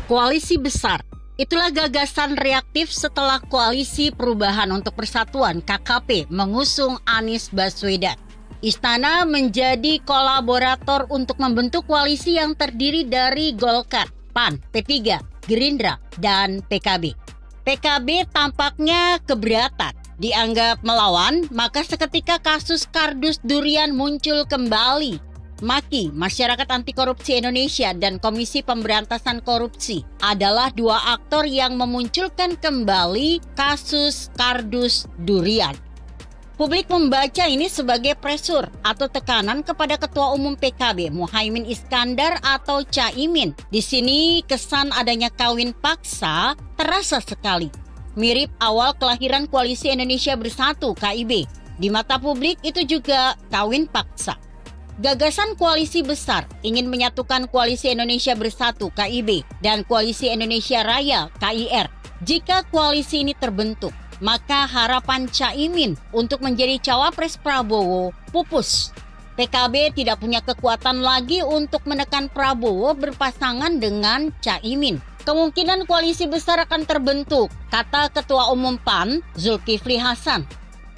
Koalisi besar. Itulah gagasan reaktif setelah Koalisi Perubahan untuk Persatuan (KKP) mengusung Anies Baswedan. Istana menjadi kolaborator untuk membentuk koalisi yang terdiri dari Golkar, PAN, P3, Gerindra, dan PKB. PKB tampaknya keberatan, dianggap melawan, maka seketika kasus kardus durian muncul kembali. MAKI, Masyarakat Anti Korupsi Indonesia, dan Komisi Pemberantasan Korupsi adalah dua aktor yang memunculkan kembali kasus kardus durian. Publik membaca ini sebagai pressure atau tekanan kepada Ketua Umum PKB Muhaimin Iskandar atau Caimin. Di sini kesan adanya kawin paksa terasa sekali. Mirip awal kelahiran Koalisi Indonesia Bersatu (KIB). Di mata publik itu juga kawin paksa. Gagasan koalisi besar ingin menyatukan Koalisi Indonesia Bersatu (KIB) dan Koalisi Indonesia Raya (KIR). Jika koalisi ini terbentuk, maka harapan Caimin untuk menjadi cawapres Prabowo pupus. PKB tidak punya kekuatan lagi untuk menekan Prabowo berpasangan dengan Caimin. Kemungkinan koalisi besar akan terbentuk, kata Ketua Umum PAN Zulkifli Hasan.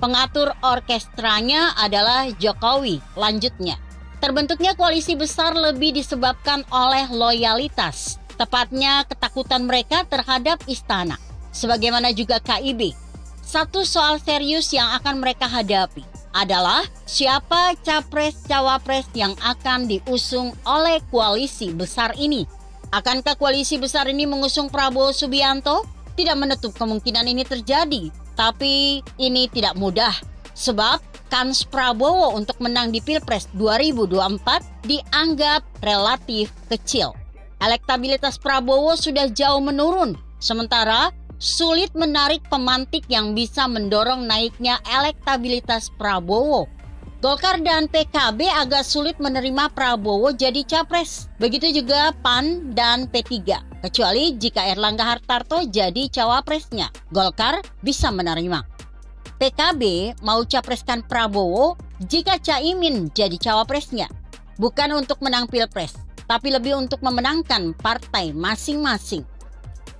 Pengatur orkestranya adalah Jokowi. Lanjutnya, terbentuknya koalisi besar lebih disebabkan oleh loyalitas, tepatnya ketakutan mereka terhadap istana, sebagaimana juga KIB. Satu soal serius yang akan mereka hadapi adalah siapa capres-cawapres yang akan diusung oleh koalisi besar ini. Akankah koalisi besar ini mengusung Prabowo Subianto? Tidak menutup kemungkinan ini terjadi, tapi ini tidak mudah. Sebab kans Prabowo untuk menang di Pilpres 2024 dianggap relatif kecil. Elektabilitas Prabowo sudah jauh menurun, sementara sulit menarik pemantik yang bisa mendorong naiknya elektabilitas Prabowo. Golkar dan PKB agak sulit menerima Prabowo jadi capres. Begitu juga PAN dan P3. Kecuali jika Erlangga Hartarto jadi cawapresnya, Golkar bisa menerima. PKB mau capreskan Prabowo jika Caimin jadi cawapresnya. Bukan untuk menang Pilpres, tapi lebih untuk memenangkan partai masing-masing.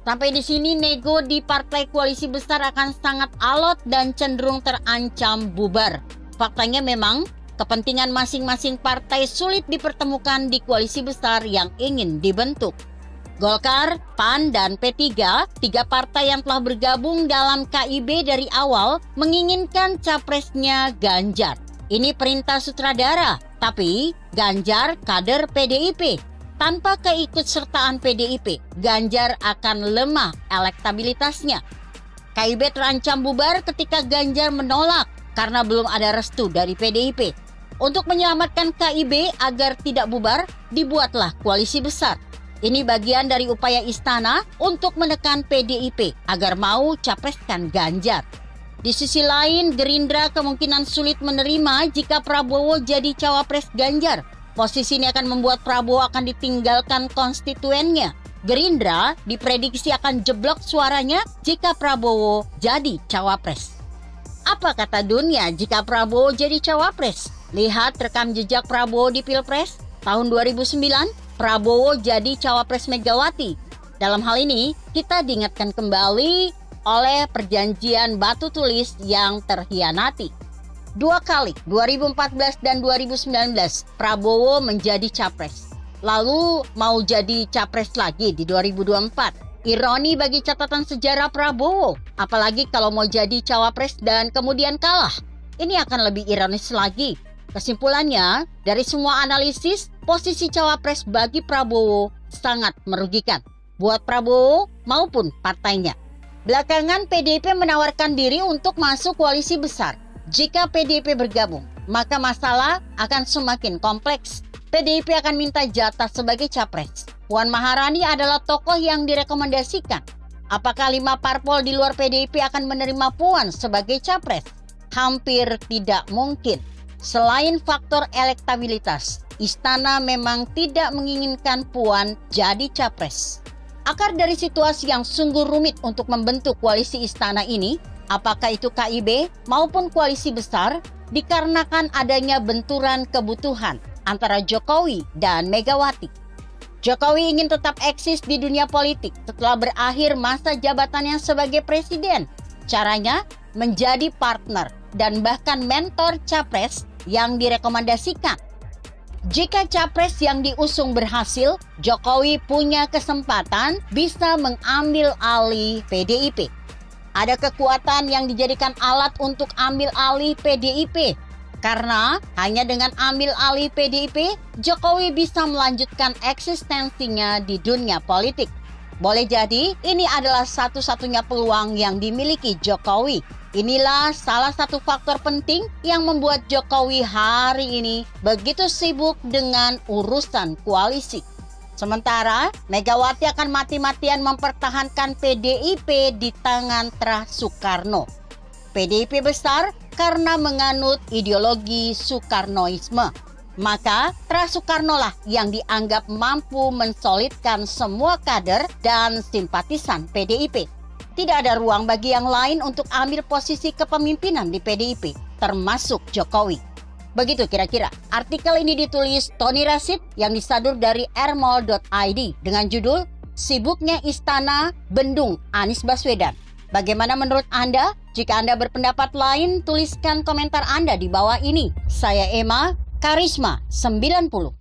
Sampai di sini nego di partai koalisi besar akan sangat alot dan cenderung terancam bubar. Faktanya memang kepentingan masing-masing partai sulit dipertemukan di koalisi besar yang ingin dibentuk. Golkar, PAN, dan P3, tiga partai yang telah bergabung dalam KIB dari awal menginginkan capresnya Ganjar. Ini perintah sutradara, tapi Ganjar kader PDIP. Tanpa keikutsertaan PDIP, Ganjar akan lemah elektabilitasnya. KIB terancam bubar ketika Ganjar menolak karena belum ada restu dari PDIP. Untuk menyelamatkan KIB agar tidak bubar, dibuatlah koalisi besar. Ini bagian dari upaya istana untuk menekan PDIP agar mau capreskan Ganjar. Di sisi lain, Gerindra kemungkinan sulit menerima jika Prabowo jadi cawapres Ganjar. Posisi ini akan membuat Prabowo akan ditinggalkan konstituennya. Gerindra diprediksi akan jeblok suaranya jika Prabowo jadi cawapres. Apa kata dunia jika Prabowo jadi cawapres? Lihat rekam jejak Prabowo di Pilpres. Tahun 2009, Prabowo jadi cawapres Megawati. Dalam hal ini, kita diingatkan kembali oleh perjanjian batu tulis yang terhianati. Dua kali, 2014 dan 2019, Prabowo menjadi capres. Lalu mau jadi capres lagi di 2024. Ironi bagi catatan sejarah Prabowo, apalagi kalau mau jadi cawapres dan kemudian kalah. Ini akan lebih ironis lagi. Kesimpulannya, dari semua analisis, posisi cawapres bagi Prabowo sangat merugikan buat Prabowo maupun partainya. Belakangan PDIP menawarkan diri untuk masuk koalisi besar. Jika PDIP bergabung, maka masalah akan semakin kompleks. PDIP akan minta jatah sebagai capres. Puan Maharani adalah tokoh yang direkomendasikan. Apakah 5 parpol di luar PDIP akan menerima Puan sebagai capres? Hampir tidak mungkin. Selain faktor elektabilitas, istana memang tidak menginginkan Puan jadi capres. Akar dari situasi yang sungguh rumit untuk membentuk koalisi istana ini, apakah itu KIB maupun koalisi besar, dikarenakan adanya benturan kebutuhan antara Jokowi dan Megawati. Jokowi ingin tetap eksis di dunia politik setelah berakhir masa jabatannya sebagai presiden. Caranya menjadi partner dan bahkan mentor capres yang direkomendasikan. Jika capres yang diusung berhasil, Jokowi punya kesempatan bisa mengambil alih PDIP. Ada kekuatan yang dijadikan alat untuk ambil alih PDIP. Karena hanya dengan ambil alih PDIP, Jokowi bisa melanjutkan eksistensinya di dunia politik. Boleh jadi ini adalah satu-satunya peluang yang dimiliki Jokowi. Inilah salah satu faktor penting yang membuat Jokowi hari ini begitu sibuk dengan urusan koalisi. Sementara Megawati akan mati-matian mempertahankan PDIP di tangan Terah Soekarno. PDIP besar karena menganut ideologi Soekarnoisme. Maka Terah Soekarno lah yang dianggap mampu mensolidkan semua kader dan simpatisan PDIP. Tidak ada ruang bagi yang lain untuk ambil posisi kepemimpinan di PDIP, termasuk Jokowi. Begitu kira-kira. Artikel ini ditulis Tony Rashid yang disadur dari rmol.id dengan judul Sibuknya Istana Bendung Anies Baswedan. Bagaimana menurut Anda? Jika Anda berpendapat lain, tuliskan komentar Anda di bawah ini. Saya Emma, Karisma 90.